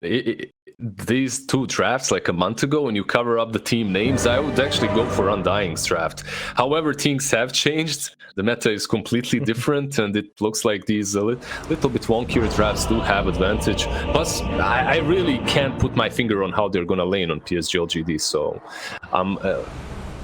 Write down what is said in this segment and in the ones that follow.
These two drafts like a month ago, when you cover up the team names, I would actually go for Undying's draft. However, things have changed. The meta is completely different, and it looks like these little bit wonkier drafts do have advantage. Plus, I really can't put my finger on how they're gonna lane on PSG.LGD, so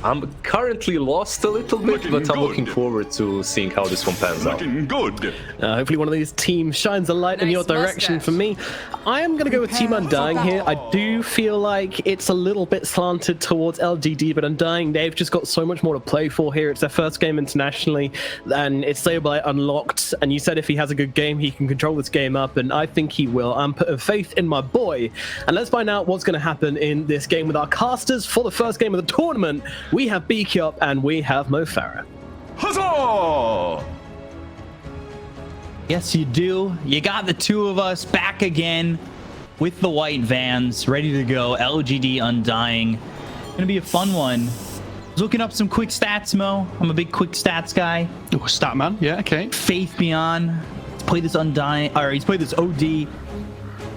I'm currently lost a little bit, but I'm looking forward to seeing how this one pans out. Good. Hopefully one of these teams shines a light in your direction for me. I am going to go with Team Undying here. I do feel like it's a little bit slanted towards LGD, but Undying, they've just got so much more to play for here. It's their first game internationally, and it's Saberlight unlocked, and you said if he has a good game, he can control this game up, and I think he will. I'm putting faith in my boy, and let's find out what's going to happen in this game with our casters for the first game of the tournament. We have BQ and we have Mo Farah. Huzzah! Yes, you do. You got the two of us back again with the white vans, ready to go. LGD Undying. Gonna be a fun one. I was looking up some quick stats, Mo. I'm a big quick stats guy. Oh, stat man. Yeah, okay. Faith Beyond. He's played this Undying, or he's played this OD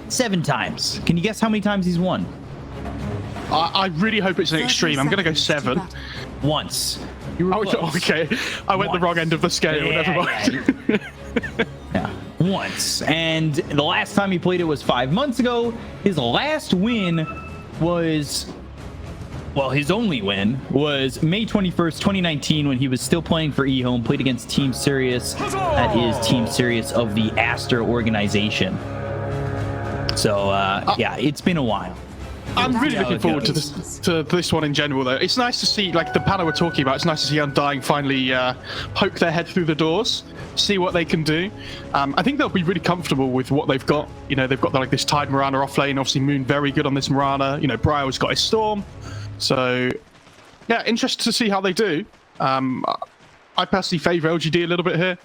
7 times. Can you guess how many times he's won? I really hope it's an extreme. I'm going to go 7. Once. You were close. Okay. I went the wrong end of the scale. Yeah, Never mind. Yeah, once. And the last time he played it was 5 months ago. His last win was, well, his only win was May 21st, 2019, when he was still playing for eHome, played against Team Serious. That is Team Serious of the Aster organization. So, yeah, it's been a while. I'm really looking forward to this one in general, though. It's nice to see, like the panel we're talking about, it's nice to see Undying finally poke their head through the doors, see what they can do. I think they'll be really comfortable with what they've got. You know, they've got like this Tide Mirana off lane. Obviously, Moon very good on this Mirana. You know, Bryle's got his Storm. So, yeah, interested to see how they do. I personally favour LGD a little bit here.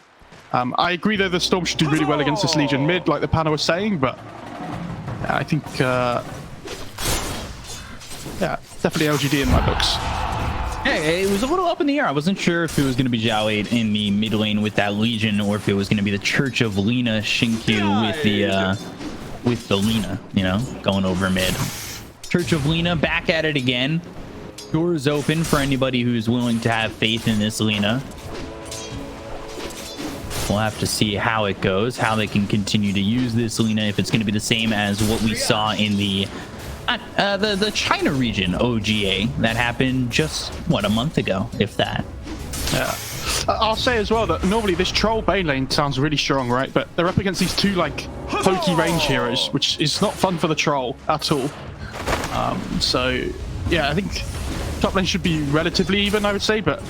I agree, though, the Storm should do really well against this Legion mid, like the panel was saying, but I think... yeah, definitely LGD in my books. Hey, it was a little up in the air. I wasn't sure if it was going to be Jowade in the mid lane with that Legion, or if it was going to be the Church of Lina Shinkyu with the Lina, you know, going over mid. Church of Lina back at it again. Doors open for anybody who's willing to have faith in this Lina. We'll have to see how it goes, how they can continue to use this Lina, if it's going to be the same as what we saw in the China region OGA that happened just, what, a month ago, if that. Yeah. I'll say as well that normally this troll Bane lane sounds really strong, right? But they're up against these two, like, pokey range heroes, which is not fun for the troll at all. So, yeah, I think top lane should be relatively even, I would say, but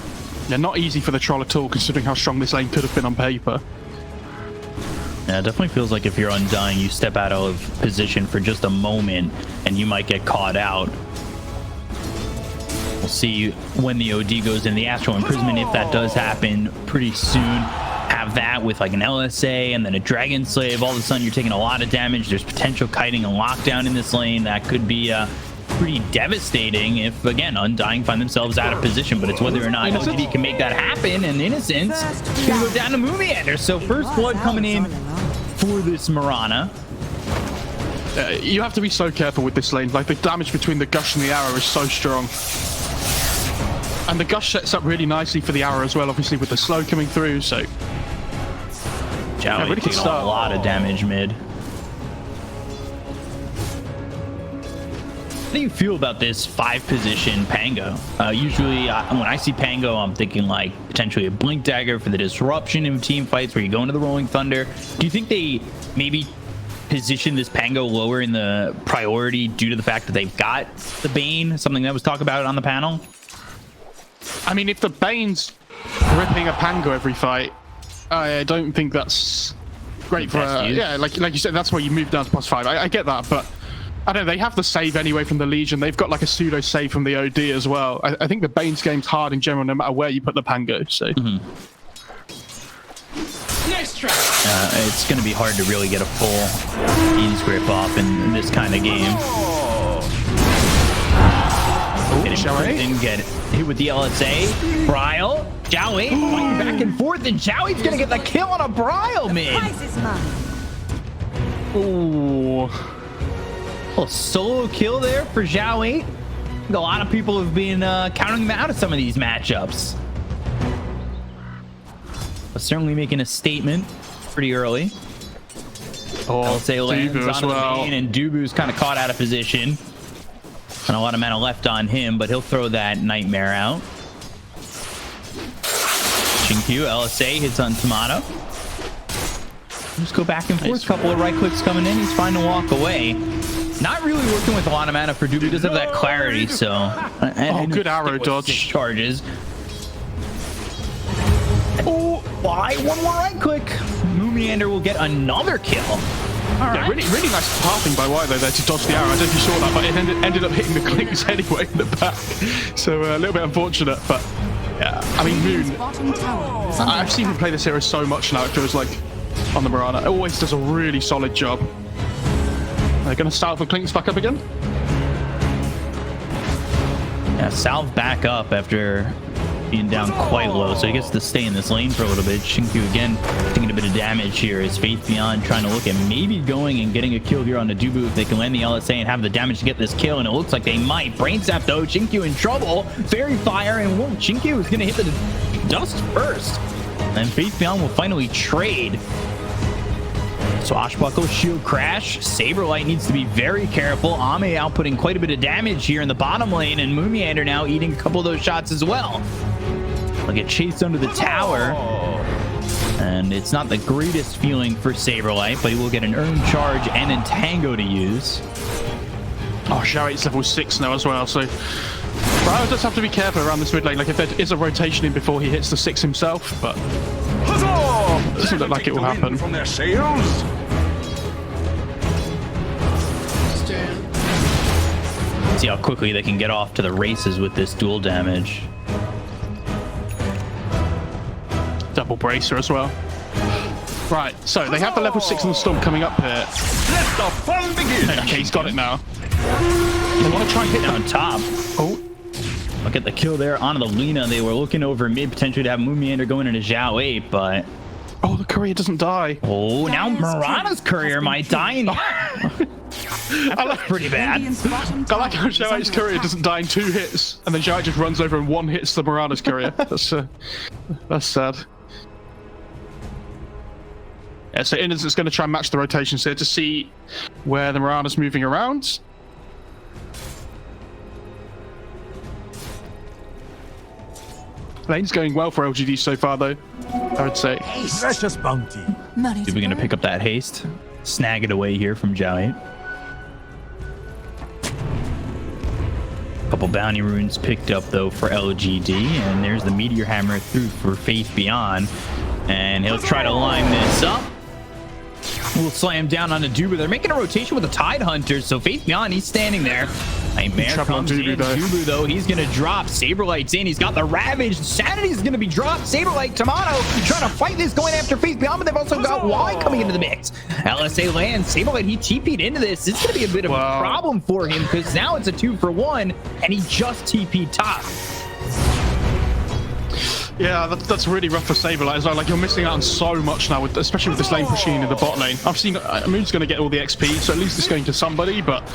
yeah, not easy for the troll at all, considering how strong this lane could have been on paper. Yeah, it definitely feels like if you're Undying, you step out of position for just a moment and you might get caught out. We'll see when the OD goes in the Astral Imprisonment, if that does happen pretty soon. Have that with like an LSA and then a Dragon Slave. All of a sudden, you're taking a lot of damage. There's potential kiting and lockdown in this lane. That could be pretty devastating if, again, Undying find themselves out of position. But it's whether or not LGD can make that happen. And Innocence can go down to Moomieander. So first blood coming in for this Mirana. You have to be so careful with this lane. Like, the damage between the Gush and the Arrow is so strong. And the Gush sets up really nicely for the Arrow as well, obviously, with the slow coming through, so... Yeah, really taking a lot of damage mid. How do you feel about this 5-position Pango? Usually, when I see Pango, I'm thinking like potentially a Blink Dagger for the disruption in team fights where you go into the Rolling Thunder. Do you think they maybe position this Pango lower in the priority due to the fact that they've got the Bane, something that was talked about on the panel? I mean, if the Bane's ripping a Pango every fight, I don't think that's great for... yeah, like you said, that's why you move down to +5. I get that, but... I don't know, they have the save anyway from the Legion. They've got like a pseudo save from the OD as well. I think the Bane's game's hard in general, no matter where you put the Pango. So nice try. It's going to be hard to really get a full Beans grip off in this kind of game. Didn't get hit with the LSA. Bryle, Jowade fighting back and forth, and Jowade's going to get the kill on a Bryle mid. ooh. Well, solo kill there for Zhao 8. A lot of people have been counting him out of some of these matchups. But certainly making a statement pretty early. I'll say lands onto the main, and Dubu's kind of caught out of position. And a lot of mana left on him, but he'll throw that Nightmare out. Xinkyu, LSA hits on Tomato. Just go back and forth. Couple of right clicks coming in. He's fine to walk away. Not really working with a lot of mana for Dubu. He doesn't have that clarity, so. And good arrow dodge. Charges. Oh, why? One more right click. Moomiander will get another kill. All right. Yeah, really nice pathing by White though there to dodge the arrow. I don't know if you saw that, but it ended up hitting the Clinkz anyway in the back. So a little bit unfortunate, but yeah. I mean, Moon. I've seen him play this hero so much now. It feels like on the Mirana. It always does a really solid job. They're going to start for Clinkz back up again. Yeah, Salve back up after being down quite low, so he gets to stay in this lane for a little bit. Xinkyu again taking a bit of damage here as Faith Beyond trying to look at maybe going and getting a kill here on the Dubu if they can land the LSA and have the damage to get this kill, and it looks like they might. Brain Zap though, Xinkyu in trouble. Fairy Fire, and Xinkyu is going to hit the dust first. And Faith Beyond will finally trade. Swashbuckle, Shield Crash. Saberlight needs to be very careful. Ame outputting quite a bit of damage here in the bottom lane, and Moomiander now eating a couple of those shots as well. They'll get chased under the tower. And it's not the greatest feeling for Saberlight, but he will get an Earn Charge and a Tango to use. Oh, Zhao 8's level 6 now as well, so Bryle does have to be careful around this mid lane. Like if there is a rotation in before he hits the 6 himself, but it doesn't look like it will happen. From their sails. See how quickly they can get off to the races with this dual damage. Double bracer as well. Right, so they have the level 6 on the Storm coming up here. Let the fun begin. Okay, he's got it now. They want to try and hit down top. Oh. Look at the kill there on the Lina. They were looking over mid, potentially to have Moomiander going into Zhao 8, but... Oh, the courier doesn't die. Oh, now Mirana's courier might die. That's pretty bad. I like how Zhao 8's courier doesn't die in 2 hits, and then Zhao 8 just runs over and 1 hits the Mirana's courier. That's sad. Yeah, so Innocent's going to try and match the rotations here to see where the Mirana's moving around. Lane's going well for LGD so far, though, I would say. Precious bounty. We're going to pick up that haste. Snag it away here from Zhao 8. Couple bounty runes picked up, though, for LGD. And there's the Meteor Hammer through for Faith Beyond. And he'll try to line this up. We'll slam down on a Dubu. They're making a rotation with the Tide Hunter, so Faith Beyond, he's standing there. Nightmare comes in. Dubu, though, he's going to drop. Saberlight's in. He's got the Ravage. Sanity's going to be dropped. Saberlight, Tomato trying to fight this, going after Faith Beyond, but they've also got Y coming into the mix. LSA lands. Saberlight, he TP'd into this. It's going to be a bit of a problem for him because now it's a 2-for-1, and he just TP'd top. Yeah, that's really rough for Saberlight as well. Like, you're missing out on so much now, especially with this lane pushing into the bot lane. I've seen Moon's going to get all the XP, so at least it's going to somebody, but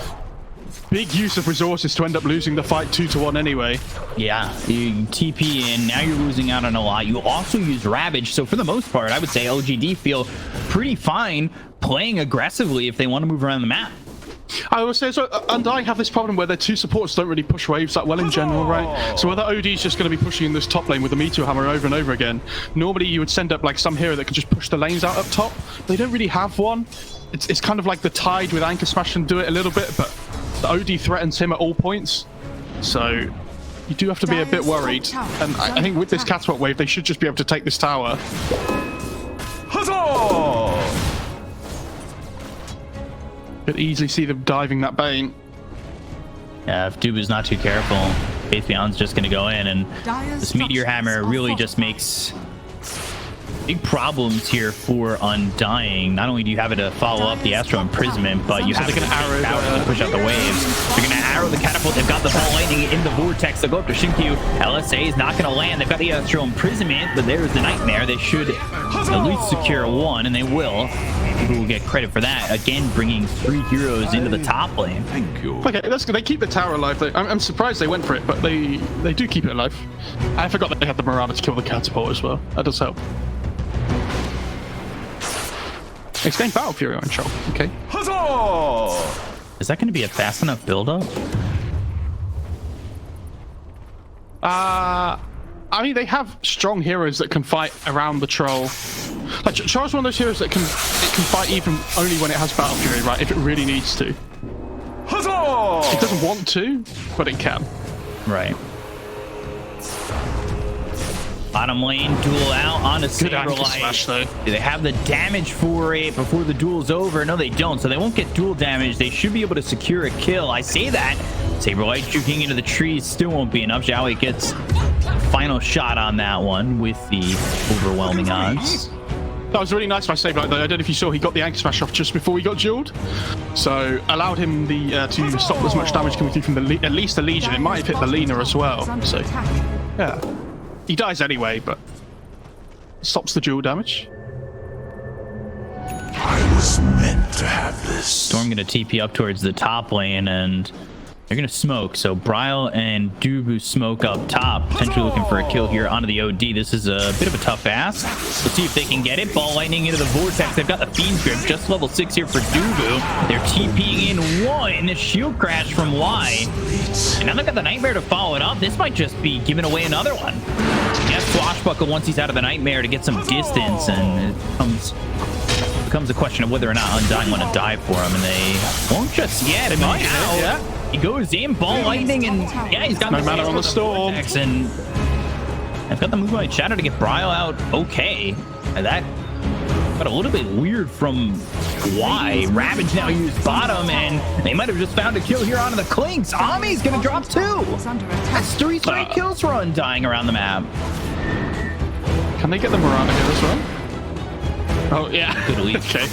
big use of resources to end up losing the fight 2-1 anyway. Yeah, you TP in, now you're losing out on a lot. You also use Ravage, so for the most part, I would say LGD feel pretty fine playing aggressively if they want to move around the map. I would say, so Undying have this problem where their 2 supports don't really push waves that well in general, right? So whether OD's just going to be pushing in this top lane with the Meteor Hammer over and over again, normally you would send up like some hero that can just push the lanes out up top. They don't really have one. It's kind of like the Tide with Anchor Smash and do it a little bit, but the OD threatens him at all points. So you do have to be a bit worried. And I think with this Catapult wave, they should just be able to take this tower. Huzzah! Could easily see them diving that Bane. Yeah, if Dubu's not too careful, Faith Beyond's just going to go in, and this Meteor Hammer really just makes big problems here for Undying. Not only do you have it to follow up the Astral Imprisonment, but you have it to push out the waves. You're going to arrow the Catapult. They've got the Ball Lightning in the Vortex. They'll go up to Xinkyu. LSA is not going to land. They've got the Astral Imprisonment, but there's the Nightmare. They should at least secure 1, and they will. Dubu will get credit for that. Again, bringing 3 heroes into the top lane. Thank you. Okay, that's good. They keep the tower alive. I'm surprised they went for it, but they do keep it alive. I forgot that they had the Mirana to kill the catapult as well. That does help. It's getting Battle Fury on Troll. Okay. Huzzah! Is that going to be a fast enough build-up? I mean, they have strong heroes that can fight around the troll. Like, Troll's one of those heroes that can fight even only when it has Battle Fury, right? If it really needs to. Huzzah! It doesn't want to, but it can. Right. Bottom lane, duel out on a Good anchor smash, though. Saberlight. Do they have the damage for it before the duel's over? No, they don't. So they won't get duel damage. They should be able to secure a kill. I say that. Saberlight juking into the trees still won't be enough. Jowie gets final shot on that one with the overwhelming odds. That was really nice by Saberlight, though. I don't know if you saw, he got the anchor smash off just before he got dueled. So allowed him to stop as much damage coming through from at least the Legion. It might have hit the Lina as well. So, yeah. He dies anyway, but stops the duel damage. I was meant to have this. Storm going to TP up towards the top lane, and they're going to smoke. So Bryle and Dubu smoke up top, potentially looking for a kill here onto the OD. This is a bit of a tough ask. Let's see if they can get it. Ball lightning into the vortex. They've got the Fiend's Grip, just level 6 here for Dubu. They're TPing in 1. Shield crash from Y. And now they've got the Nightmare to follow it up. This might just be giving away another one. Yes, Swashbuckle once he's out of the Nightmare to get some distance, and it becomes a question of whether or not Undying want to die for him, and they won't just yet. I mean, now he goes in, ball lightning, and yeah, he's got no mana on the storm. And I've got the Moonlight Shadow to get Bryle out. Okay, and that got a little bit weird from Y. Ravage now used bottom, and they might have just found a kill here onto the Clinkz. Ami's gonna drop 2. That's 3 straight kills for Undying around the map. Can they get the Mirana here as well? Oh, yeah. Good lead. Okay.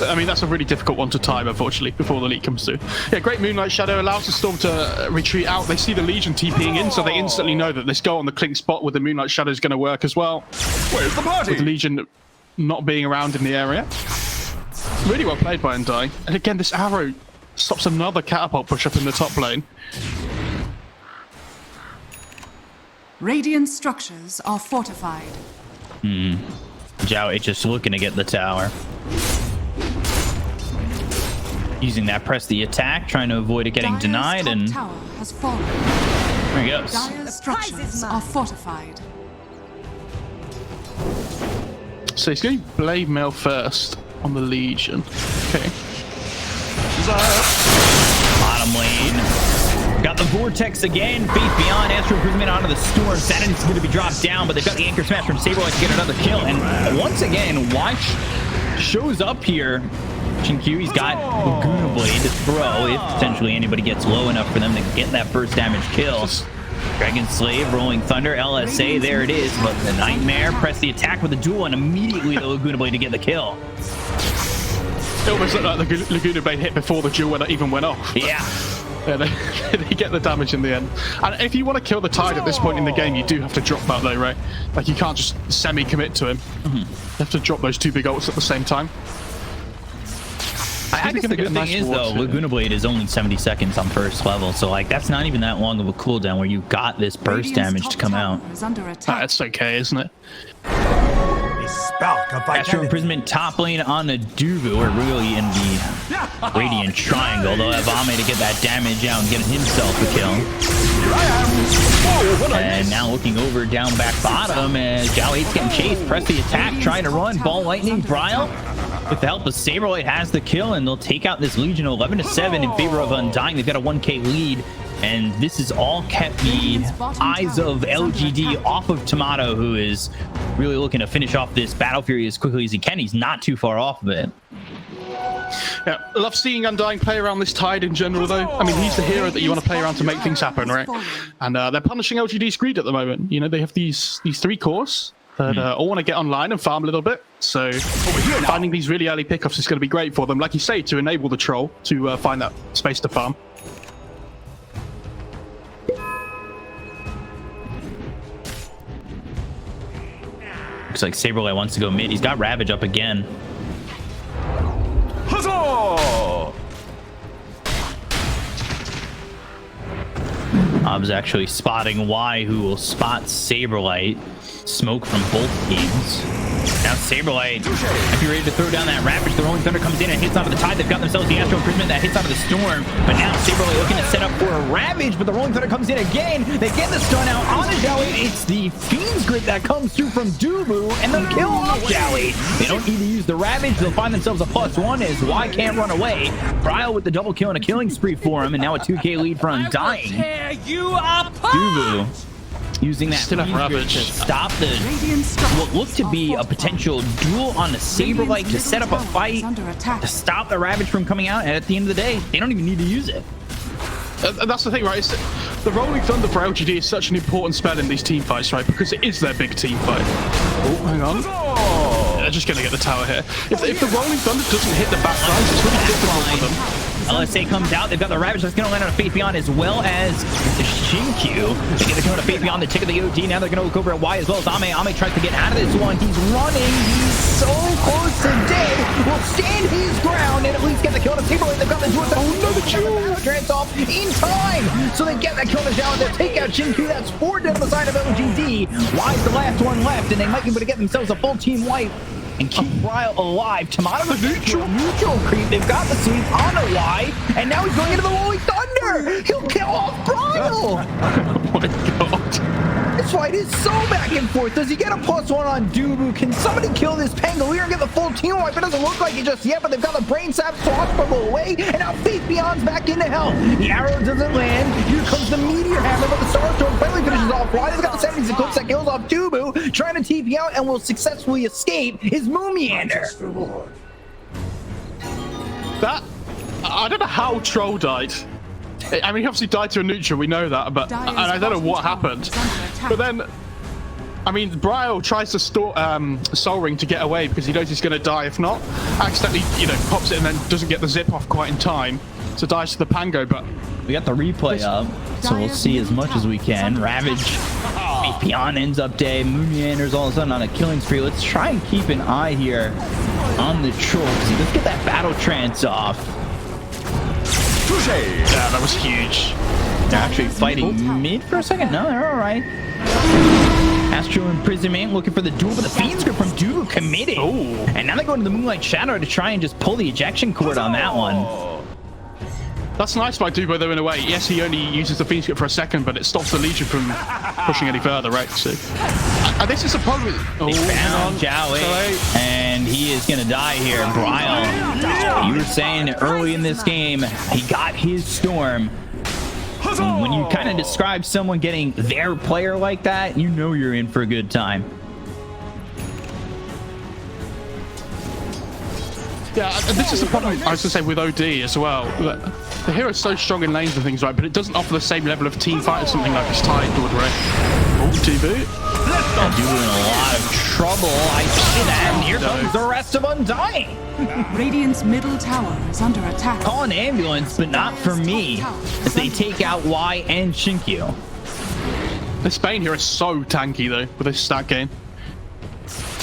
I mean, that's a really difficult one to time, unfortunately, before the lead comes through. Yeah, great Moonlight Shadow allows the Storm to retreat out. They see the Legion TPing in, so they instantly know that this go on the Clinkz spot with the Moonlight Shadow is going to work as well. Where's the party? With the Legion not being around in the area. Really well played by Undying. And again, this arrow stops another catapult push up in the top lane. Radiant structures are fortified. Jowie just looking to get the tower. Using that, press the attack, trying to avoid it getting denied, and Tower has fallen. there he goes. Dire's structures are fortified. So he's going Blade Mail first on the Legion. Okay. Bottom lane. Got the Vortex again. Faith Beyond, Astral Imprisonment onto the Storm. Sanity's going to be dropped down, but they've got the Anchor Smash from Saberlight to get another kill. And once again, Watch shows up here. Q, he's got Laguna Blade to throw if potentially anybody gets low enough for them to get that first damage kill. Dragon Slave, Rolling Thunder, LSA, there it is. But the Nightmare, press the attack with the duel, and immediately the Laguna Blade to get the kill. It almost looked like the Laguna Blade hit before the duel even went off. Yeah. Yeah, they get the damage in the end. And if you want to kill the Tide at this point in the game, you do have to drop that though, right? Like, you can't just semi-commit to him. You have to drop those 2 big ults at the same time. I guess the good thing is, though, Laguna Blade is only 70 seconds on first level, so like that's not even that long of a cooldown where you got this burst damage to come out. That's okay, isn't it? Astral Imprisonment top lane on the Dubu, or really in the Radiant Triangle. They'll have Ame to get that damage out and get himself a kill. And now looking over down back bottom as Jowie getting chased. Press the attack, trying to run. Ball lightning, Bryle with the help of Saberlight has the kill, and they'll take out this Legion 11-7 in favor of Undying. They've got a 1k lead, and this has all kept the eyes of LGD off of Tomato, who is really looking to finish off this Battle Fury as quickly as he can. He's not too far off of it. Yeah, I love seeing Undying play around this Tide in general, though. I mean, he's the hero that you want to play around to make things happen, right? And they're punishing LGD's greed at the moment. You know, they have these 3 cores that all want to get online and farm a little bit. So finding these really early pickoffs is going to be great for them, like you say, to enable the troll to find that space to farm. Looks like Saberlight wants to go mid. He's got Ravage up again. Hobbs actually spotting Y, who will spot Saberlight. Smoke from both teams. Now Saberlight, if you're ready to throw down that Ravage, the Rolling Thunder comes in and hits onto the Tide. They've got themselves the Astro Imprisonment that hits onto the Storm. But now Saberlight looking to set up for a Ravage, but the Rolling Thunder comes in again. They get the stun out on the Jolly. It's the Fiend's Grip that comes through from Dubu, and they'll kill off Jolly. They don't need to use the Ravage. They'll find themselves a +1 as Y can't run away. Bryle with the double kill and a killing spree for him, and now a 2K lead for Undying. Dubu using that Ravage to stop the what looked to be a potential duel on the Saberlight to set up a fight to stop the Ravage from coming out, and at the end of the day, they don't even need to use it. That's the thing, right? The Rolling Thunder for LGD is such an important spell in these team fights, right? Because it is their big team fight. Oh, hang on. They're just going to get the tower here. If the Rolling Thunder doesn't hit the back lines, it's really difficult for them. LSA comes out. They've got the Ravage that's going to land on a Faith Beyond, as well as the Shinkyu. They get the kill on a Faith Beyond. They take the OD. Now they're going to look over at Y as well as Ame. Ame tries to get out of this one. He's running. He's so close to dead. Will stand his ground and at least get the kill on a Saberlight. They've got the Jewel. Oh no, the Jewel trans off in time. So they get that kill on the Jowler. They take out Shinkyu. That's 4 dead on the side of LGD. Y's the last one left, and they might be able to get themselves a full team wipe and keep Bryle alive. Tomato the neutral creep. They've got the sweep on a Y, and now he's going into the Rolling Thunder. He'll kill off Bryle. Oh my god. This fight is so back and forth. Does he get a +1 on Dubu? Can somebody kill this Pangolier and get the full team wipe? It doesn't look like it just yet, but they've got the Brain Sap swashbuckle away, and now Faith Beyond's back into hell. The arrow doesn't land. Here comes the Meteor Hammer, but the Starstorm finally finishes off. Why? They've got the 70s eclipse that kills off Dubu, trying to TP out and will successfully escape his Moomiander. That, I don't know how Troll died. I mean, he obviously died to a neutral, we know that, but and I don't know what happened. But then, I mean, Bryle tries to Soul Ring to get away because he knows he's going to die if not. Accidentally, pops it and then doesn't get the zip off quite in time, so dies to the Pango. But we got the replay up, so we'll see as much as we can. Ravage, Beyond ends up dead. Moomiander's all of a sudden on a killing spree. Let's try and keep an eye here on the troll. Let's get that battle trance off. Yeah, that was huge. They're actually fighting mid for a second. No, they're all right. Astro Imprisonment looking for the duel, but the Fiend's Grip from Dubu committed. Ooh. And now they go into the Moonlight Shadow to try and just pull the ejection cord on that one. That's nice by Dubo though in a way. Yes, he only uses the Fiend's Grip for a second, but it stops the Legion from pushing any further, right? So, and this is a problem with... They found Jowie, and he is going to die here. Bryle, you were saying early in this game, he got his Storm. When you kind of describe someone getting their player like that, you know you're in for a good time. Yeah, and this is the problem, I was going to say, with OD as well. The hero's so strong in lanes and things, right, but it doesn't offer the same level of team fight as something like his Tide would, right? Oh, Dubu in a lot of trouble. I see that, and here comes the rest of Undying. Radiant's middle tower is under attack. Call an ambulance, but not for me, as they take out Y and Shinkyu. This Bane here is so tanky, though, with this stat game.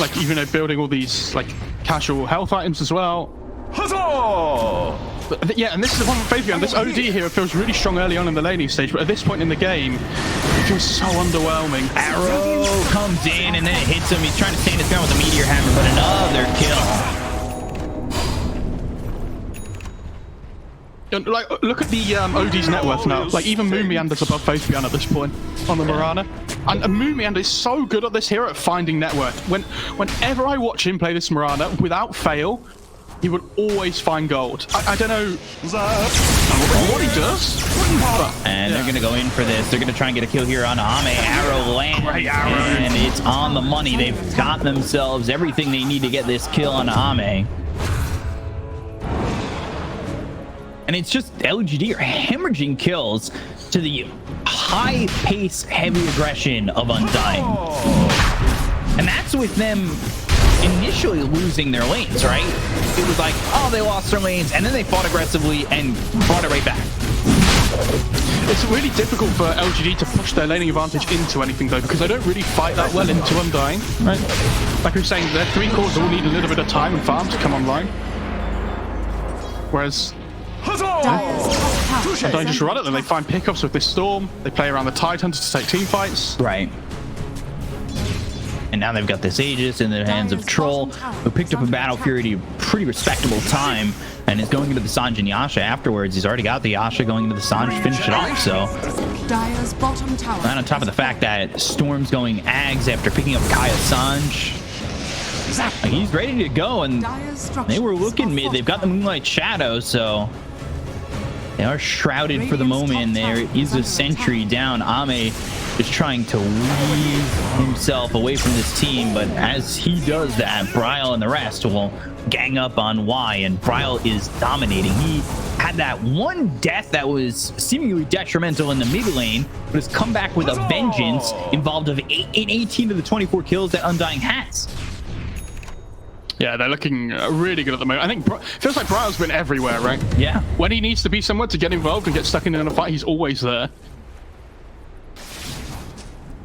Like, even though building all these, like, casual health items as well. Huzzah! But, yeah, and this is the one with Faith Beyond. This OD here feels really strong early on in the laning stage, but at this point in the game, it feels so underwhelming. Arrow comes in, and then it hits him. He's trying to stand his ground with a Meteor Hammer, but another kill. Like, look at the OD's net worth now. Like, even Moomiander's above Faith Beyond at this point on the Mirana. And Moomiander is so good at this hero at finding net worth. Whenever I watch him play this Mirana, without fail, he would always find gold. I don't know what he does. And they're going to go in for this. They're going to try and get a kill here on Ame. Arrow lands, and it's on the money. They've got themselves everything they need to get this kill on Ame. And it's just LGD are hemorrhaging kills to the high pace, heavy aggression of Undying. And that's with them initially losing their lanes, right? It was like, oh, they lost their lanes, and then they fought aggressively and brought it right back. It's really difficult for LGD to push their laning advantage into anything, though, because they don't really fight that well into Undying. Right? Like we were saying, their 3 cores all need a little bit of time and farm to come online. Whereas... Dire's top tower Undying just run it, then they find pickups with this Storm. They play around the Tidehunter to take team fights. Right. And now they've got this Aegis in the hands of Troll, who picked up a Battle Fury at a pretty respectable time and is going into the Sange and Yasha afterwards. He's already got the Yasha going into the Sange to finish it off, so. Dire's bottom tower. And on top of the fact that Storm's going Ags after picking up Kaya Sange. He's ready to go, and they were looking mid. They've got the Moonlight Shadow, so they are shrouded for the moment. There is a sentry down. Ame is trying to weave himself away from this team, but as he does that, Bryle and the rest will gang up on Y, and Bryle is dominating. He had that one death that was seemingly detrimental in the mid lane, but has come back with a vengeance involved of 18 of the 24 kills that Undying has. Yeah, they're looking really good at the moment. I think feels like Bryle's been everywhere, right? Yeah. When he needs to be somewhere to get involved and get stuck in a fight, he's always there.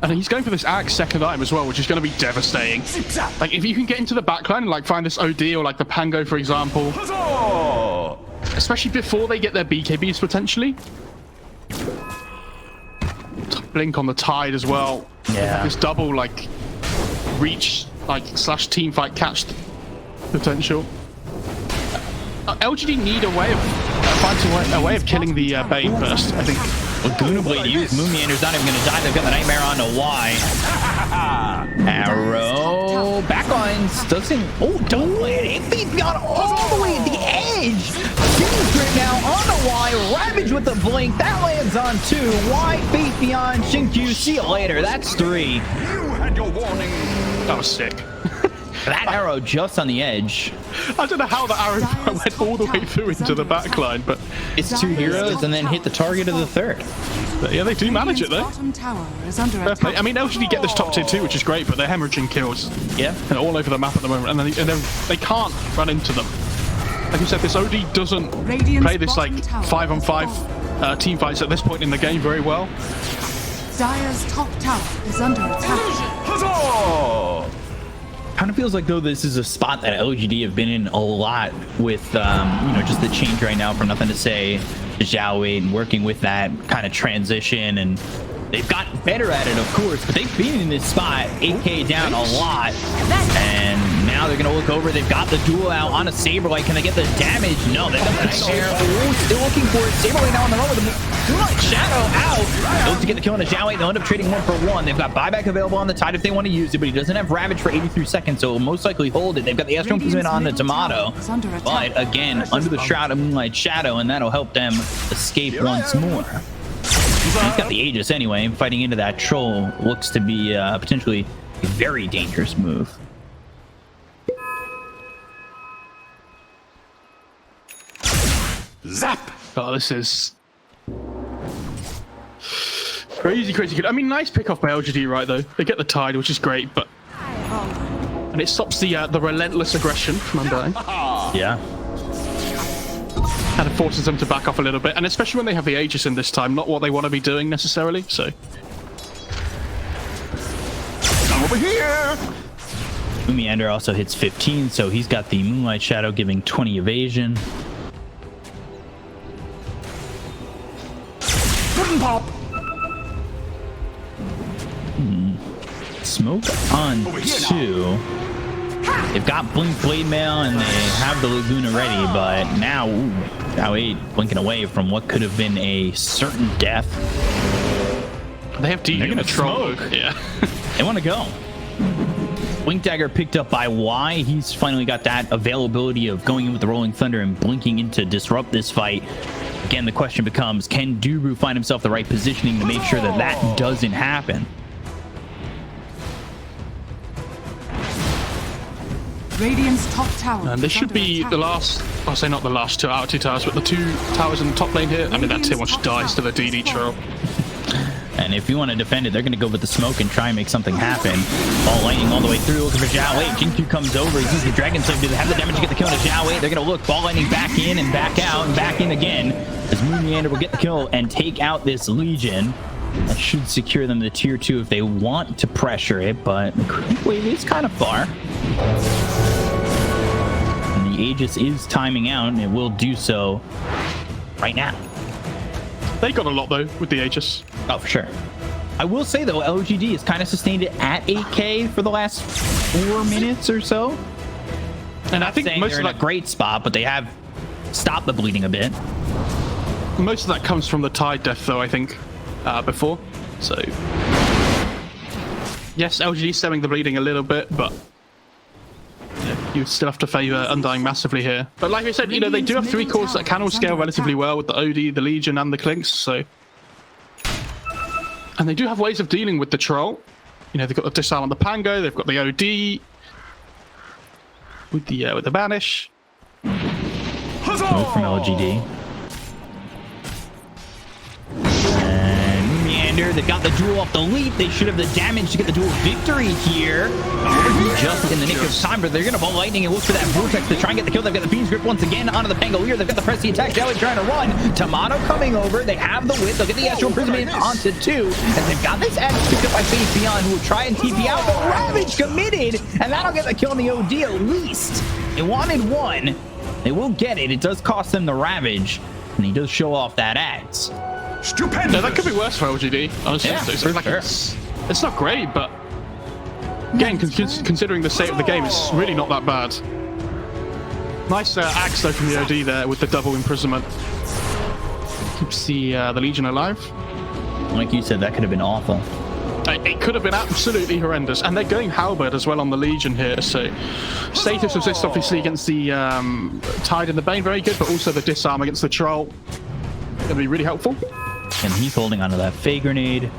And he's going for this Axe second item as well, which is going to be devastating. Like, if you can get into the backline and like find this OD or like the Pango, for example, especially before they get their BKBs potentially. Blink on the Tide as well. Yeah. This double like reach like slash team fight catch potential. LGD need a way of finding a way of killing the Bane first, I think. Well, Guna Blade used. Moon Meander's not even going to die. They've got the Nightmare on to Y. Arrow. Backlines doesn't. Oh, don't land. If got all the way at the edge. King's right now on the Y. Ravage with the blink. That lands on 2. Y, Fate Beyond, Shinkyu. See you later. That's 3. You had your warning. That was sick. That arrow just on the edge. I don't know how the arrow went all the way through into the backline, but it's 2 heroes and then hit the target of the 3rd. But yeah, they do manage it though. Bottom tower is under attack. I mean, LGD get this top tier too, which is great, but they're hemorrhaging kills. Yeah. And all over the map at the moment, and they can't run into them. Like you said, this OD doesn't play this like 5-on-5 team fights at this point in the game very well. Dire's top tower is under attack. Kind of feels like though this is a spot that LGD have been in a lot with you know, just the change right now from Nothing to Say to Zhao Wei and working with that kind of transition, and they've gotten better at it, of course, but they've been in this spot 8k down a lot, and now they're gonna look over. They've got the duel out on a Saberlight. Can they get the damage? No, they've got the Nightmare. Oh, still looking for it. Saberlight now on the run with the Moonlight Shadow out. Goes to get the kill on a Zhao Wei. They'll end up trading 1-for-1. They've got buyback available on the Tide if they want to use it, but he doesn't have Ravage for 83 seconds, so he'll most likely hold it. They've got the Astral Imprisonment on the Tomato, but again, under the shroud of Moonlight Shadow, and that'll help them escape once more. He's got the Aegis anyway. Fighting into that Troll looks to be potentially a very dangerous move. Zap! Oh, this is crazy good. I mean, nice pick off by LGD, right, though. They get the Tide, which is great, but and it stops the relentless aggression from Undying. Yeah. And it forces them to back off a little bit, and especially when they have the Aegis in this time, not what they want to be doing necessarily, so. Come over here! Meander also hits 15, so he's got the Moonlight Shadow giving 20 evasion. Pop! Smoke on 2. They've got Blink Blade Mail and they have the Laguna ready, but now, now 8 blinking away from what could have been a certain death. They have to use Troll. Yeah. They want to go. Blink Dagger picked up by Y. He's finally got that availability of going in with the Rolling Thunder and blinking in to disrupt this fight. Again, the question becomes, can Duru find himself the right positioning to make sure that that doesn't happen? Radiant's top tower. And this should be the last, I'll say not the last 2 out of 2 towers, but the 2 towers in the top lane here. I mean, that tier 1 dies to the DD Troll. And if you want to defend it, they're going to go with the smoke and try and make something happen. Ball lightning all the way through, looking for Zhao Wei. Jinkyu comes over, he sees the Dragon Slave. Do they have the damage to get the kill on Zhao Wei? They're going to look, ball lightning back in and back out and back in again. As Moon Meander will get the kill and take out this Legion. That should secure them to tier 2 if they want to pressure it, but the creep wave is kind of far. And the Aegis is timing out, and it will do so right now. They got a lot though with the Aegis. Oh, for sure. I will say though, LGD has kind of sustained it at 8k for the last 4 minutes or so. And I think most they're of in a great spot, but they have stopped the bleeding a bit. Most of that comes from the Tide death though, I think, before. So yes, LGD stemming the bleeding a little bit, but you still have to favor Undying massively here. But like I said, you know, they do have 3 cores that can all scale relatively well with the OD, the Legion, and the Clinkz, so... And they do have ways of dealing with the troll. You know, they've got the disarm on the Pango, they've got the OD... with the banish. Move from LGD. And Meander, they've got the duel off the leap. They should have the damage to get the duel victory here. Just in the nick of time, but they're going to ball lightning and look for that vortex to try and get the kill. They've got the Fiend's Grip once again onto the Pangolier. They've got the press the attack. Jelly trying to run. Tomato coming over. They have the width. They'll get the Astral Imprisonment onto 2. And they've got this edge picked up by Face Beyond, who will try and TP out. But Ravage committed, and that'll get the kill on the OD at least. They wanted 1. They will get it. It does cost them the Ravage, and he does show off that axe. Stupendous. No, that could be worse for LGD, honestly. Yeah, So for sure. it's not great, but again, considering the state of the game, it's really not that bad. Nice axe though from the OD there with the double imprisonment. Keeps the Legion alive. Like you said, that could have been awful. It could have been absolutely horrendous, and they're going Halberd as well on the Legion here, so status resist obviously against the Tide and the Bane, very good, but also the disarm against the Troll gonna be really helpful. And he's holding onto that Fey Grenade.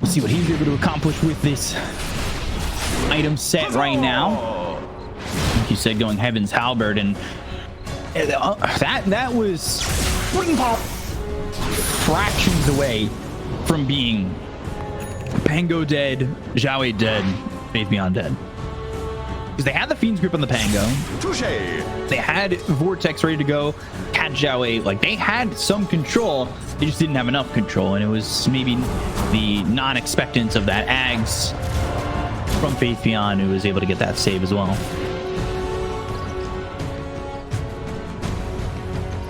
We'll see what he's able to accomplish with this item set right now. Like you said, going Heaven's Halberd, and that was fractions away from being Pango dead, Xiaowei dead, Faith Beyond dead. Because they had the Fiend's Grip on the Pango. Touché. They had Vortex ready to go. Had Xiaowei, like they had some control. They just didn't have enough control, and it was maybe the non-expectance of that Ags from Faith Beyond who was able to get that save as well.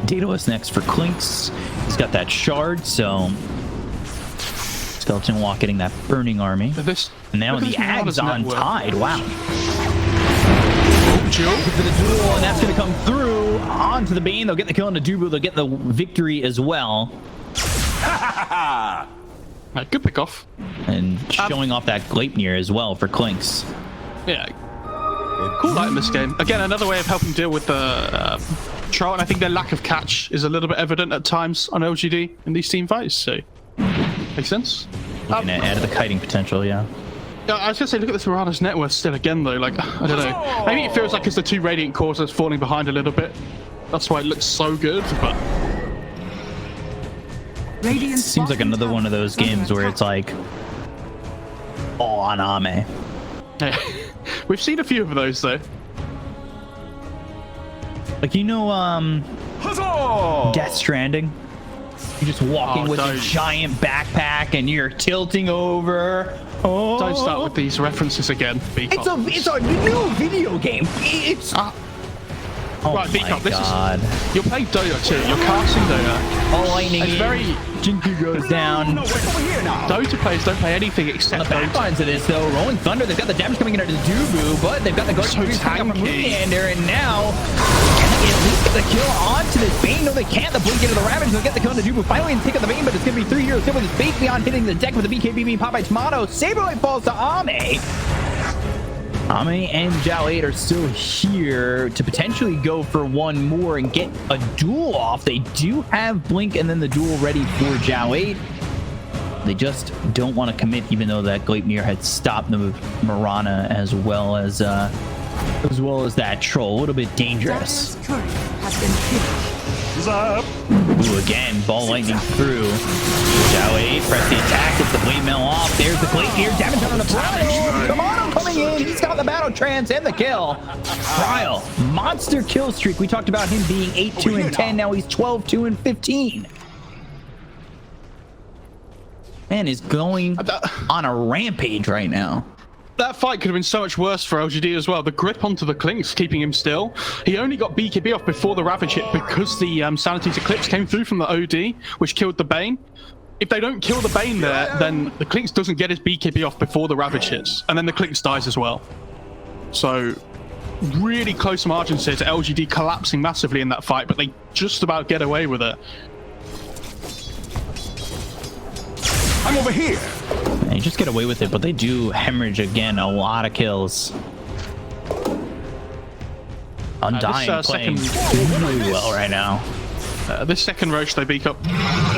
Daedalus next for Clinkz. He's got that shard, so Skeleton Walk getting that burning army. And now the Ags on Tide. Wow. For the duel, and that's going to come through onto the Bane. They'll get the kill on the Dubu. They'll get the victory as well. Good pick off. And showing off that Gleipnir as well for Clinkz. Yeah. Cool light in this game. Again, another way of helping deal with the Troll, and I think their lack of catch is a little bit evident at times on LGD in these team fights, so makes sense. Looking at add the kiting potential, yeah. I was gonna say, look at this Mirana's net worth still again though, like, I don't know. Maybe it feels like it's the 2 Radiant cores that's falling behind a little bit. That's why it looks so good, but... Seems like another one of those games where it's like all on Ame. Yeah. We've seen a few of those though. Like, you know, Death Stranding? You're just walking with a giant backpack and you're tilting over. Oh. Don't start with these references again, B-Cop. It's a new video game. It's... Oh right, B-Cop, this God. is... You're playing Dota 2. You're casting Dota. All lightning it's in. very... Jinku goes down. Dota players don't play anything except On the back lines of this, though, Rolling Thunder, they've got the damage coming in into the Dubu, but they've got the Ghost coming from Meander, and now can they at least get the kill onto this Bane? No, they can't. The blink into the Ravage, they'll get the kill on the Dubu. Finally, and take out the Bane, but it's going to be 3 heroes. Still with his Faith Beyond hitting the deck with the BKB being popped by Tomato. Saberlight falls to Ame. Ame and Xiaowei are still here to potentially go for one more and get a duel off. They do have Blink and then the duel ready for Xiaowei. They just don't want to commit, even though that Gleipnir had stopped the Mirana as well as that troll. A little bit dangerous. Ooh, again, ball lightning through. Xiaowei press the attack, gets the blade mail off. There's the Gleipnir, damage on the Bryle. Tomato coming in, he's got the battle trance and the kill. Bryle, monster kill streak. We talked about him being 8-2 and 10. Now he's 12-2 and 15. Man is going on a rampage right now. That fight could have been so much worse for LGD as well. The grip onto the Clinkz, keeping him still. He only got BKB off before the Ravage hit because the Sanity's Eclipse came through from the OD, which killed the Bane. If they don't kill the Bane there, then the Clinkz doesn't get his BKB off before the Ravage hits. And then the Clinkz dies as well. So, really close margins here to LGD collapsing massively in that fight, but they just about get away with it. I'm over here. They just get away with it, but they do hemorrhage again a lot of kills. Undying playing really well right now. This second Roche they beat up,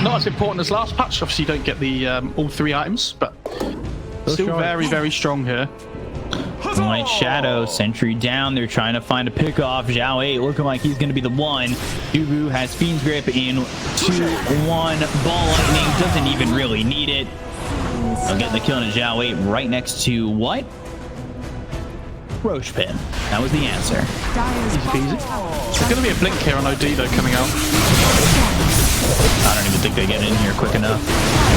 not as important as last patch. Obviously, you don't get the all 3 items, but still very, very strong here. White Shadow, Sentry down. They're trying to find a pick off. Zhao 8 looking like he's going to be the one. Dubu has Fiend's Grip in 2-1. Ball Lightning doesn't even really need it. They'll get the kill on Zhao 8 right next to what? Roche Pin. That was the answer. There's going to be a blink here on OD though coming out. I don't even think they get in here quick enough.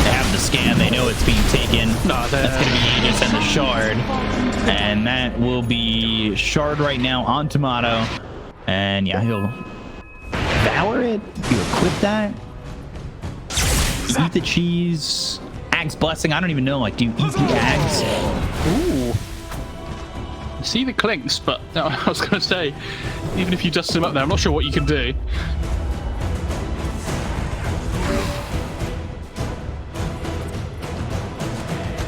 They have the scan. They know it's being taken. No, that's going to be Aegis and the Shard. And that will be Shard right now on Tomato. And yeah, he'll devour it. You equip that. Eat the cheese. Ag's Blessing. I don't even know. Like, do you eat the Ags? Ooh. You see the Clinkz, but no, I was going to say, even if you dust him up there, I'm not sure what you can do.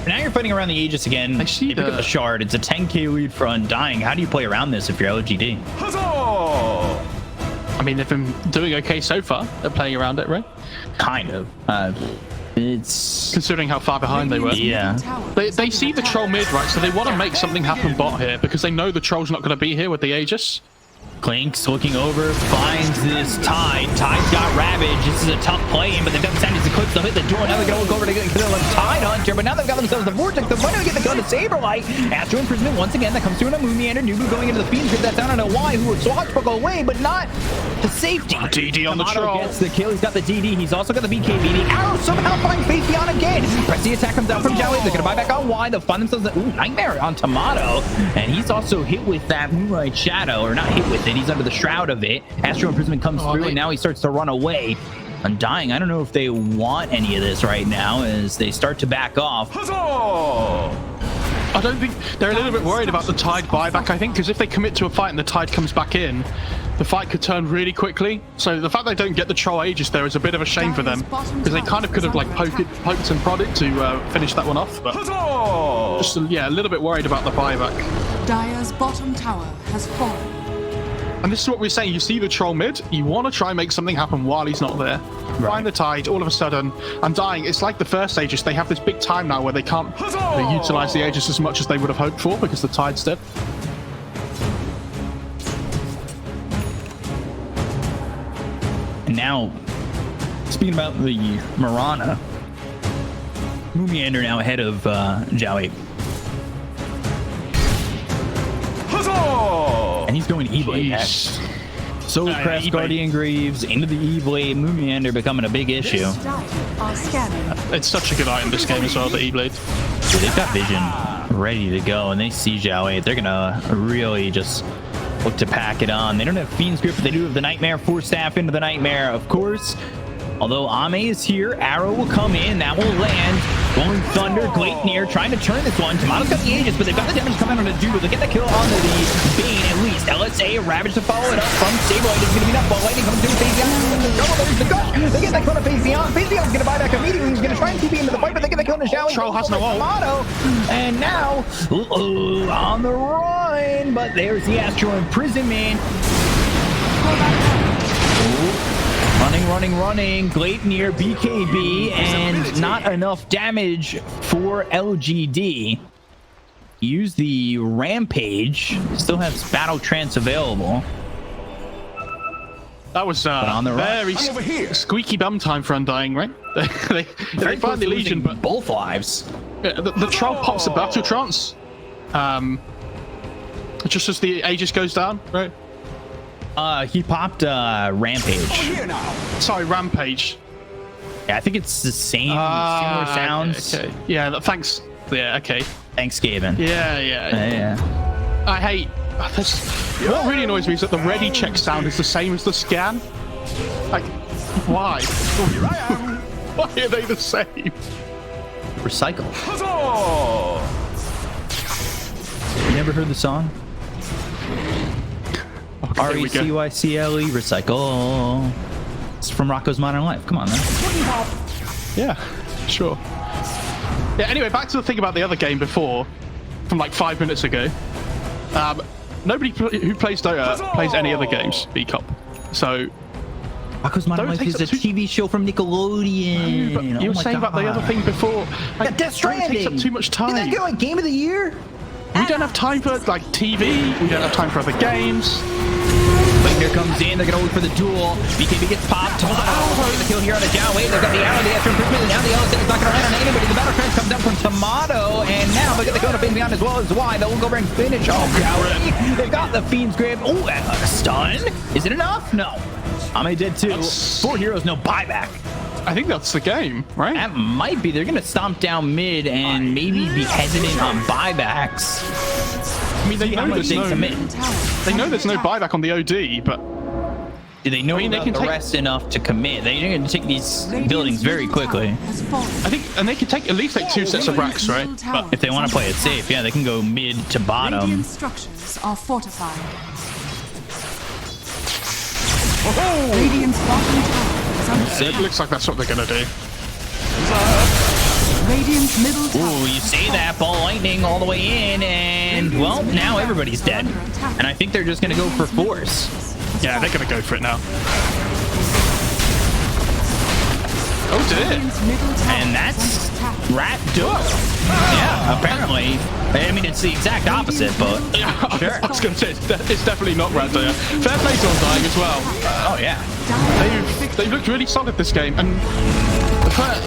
Now you're fighting around the Aegis again. You pick up the Shard. It's a 10k lead for Undying. How do you play around this if you're LGD? I mean, they've been doing okay so far. They're playing around it, right? Kind of. It's considering how far behind they were. Yeah. They see the troll mid, right? So they want to make something happen bot here because they know the troll's not going to be here with the Aegis. Clinkz looking over, finds this Tide. Tide's got Ravage. This is a tough play in, but they've got the Sanity's Eclipse. They'll hit the door. Now they're going to look over to get the kill on Tide Hunter, but now they've got themselves the Vortex. They're going to get the kill on the Saberlight. Astro Imprisonment once again. That comes through on a Moon Meander. Nubu going into the Fiend's Grip. That's down on a Y, who would swashbuckle away, but not the safety. DD on the Tomato troll. Gets the kill. He's got the DD. He's also got the BKB. The arrow somehow finds Face Beyond again. Press the attack comes out from Joey. They're going to buy back on Y. They'll find themselves ooh, Nightmare on Tomato. And he's also hit with that Moonlight Shadow, or not hit with it. He's under the shroud of it. Astro Imprisonment comes through, and now he starts to run away. Undying, I don't know if they want any of this right now as they start to back off. I don't think they're a little bit worried about the Tide buyback, I think, because if they commit to a fight and the Tide comes back in, the fight could turn really quickly. So the fact they don't get the troll Aegis there is a bit of a shame for them, because they kind of could have like poked and prodded to finish that one off. But just yeah, a little bit worried about the buyback. Dire's bottom tower has fallen. And this is what we're saying. You see the troll mid, you want to try and make something happen while he's not there. Right. Find the Tide, all of a sudden, Undying. It's like the first Aegis. They have this big time now where they can't utilize the Aegis as much as they would have hoped for because the Tide's dead. And now, speaking about the Mirana, Moon Meander now ahead of Joey. And he's going to E-Blade next. Solar Crest, Guardian Greaves, into the E-Blade, Moon Meander becoming a big issue. It's such a good item this game as well, the E-Blade. They've got Vision ready to go, and they see Zhao 8. They're going to really just look to pack it on. They don't have Fiend's Grip, but they do have the Nightmare. Force Staff into the Nightmare, of course. Although Ame is here, Arrow will come in, that will land. Going Thunder, Gleipnir trying to turn this one. Tomato's got the Aegis, but they've got the damage coming on the Doodle. They get the kill on the Bane at least. LSA, Ravage to follow it up from Saberlight. It's going to be enough. Ball Lightning comes through. Face Beyond. There's the Gush. They get that kill on Face Beyond. Face Beyond's going to buy back immediately. He's going to try and TP into the fight, but they get the kill on the Shower. Troll has no ult. And now, on the run. But there's the Astro Imprisonment. Running. Gleipnir, BKB, and not enough damage for LGD. Use the Rampage. Still has Battle Trance available. That was on the very squeaky bum time for Undying, right? they find the Legion, but both lives. The troll pops the Battle Trance. Just as the Aegis goes down, right? He popped Rampage. Sorry, Rampage. Yeah, I think it's the same similar sounds. Okay. Yeah, thanks. Yeah, okay. Thanksgiving. Yeah. I hate. What really annoys me is that the ready check sound is the same as the scan. Like, why? Why are they the same? Recycle. You never heard the song? R-E-C-Y-C-L-E, recycle. It's from Rocco's Modern Life. Come on, man. Yeah, sure. Yeah, anyway, back to the thing about the other game before, from like 5 minutes ago. Nobody who plays Dota plays any other games, B-Cop. So... Rocco's Modern Life is a TV show from Nickelodeon. No, but you were saying about the other thing before. Like, Death Stranding. It takes up too much time. Isn't that like Game of the Year? We don't have time for like TV. We don't have time for other games. But here comes in. They're going to look for the duel. BKB gets popped. The kill here on the down wave. They've got the arrow. The extra improvement. And now the LSA is not going to land on anybody. The battle trance comes down from Tomato. And now they get the Kona Fiend beyond as well as Y. They'll go bring finish. Oh, golly. They've got the Fiend's Grip. Oh, and a stun. Is it enough? No. I'm dead too. 4 heroes, no buyback. I think that's the game, right? That might be. They're going to stomp down mid and maybe be hesitant on buybacks. I mean, they know there's no buyback on the OD, but... Do they know about the rest enough to commit? They're going to take these buildings very quickly. I think, and they can take at least like 2 sets of racks, right? But if they want to play it safe, yeah, they can go mid to bottom. Radiant structures are fortified. Radiant's bottom tower is under It looks like that's what they're going to do. Radiant's middle tower. Ooh, you say that, ball lightning all the way in, and well, now everybody's dead. And I think they're just going to go for force. Yeah, they're going to go for it now. Oh dear. And that's Rat Duel. Yeah, apparently. I mean, it's the exact opposite, but Yeah, sure. I was going to say, it's definitely not Rat Duel. Fair play to Undying as well. Oh, yeah. They've looked really solid this game. And the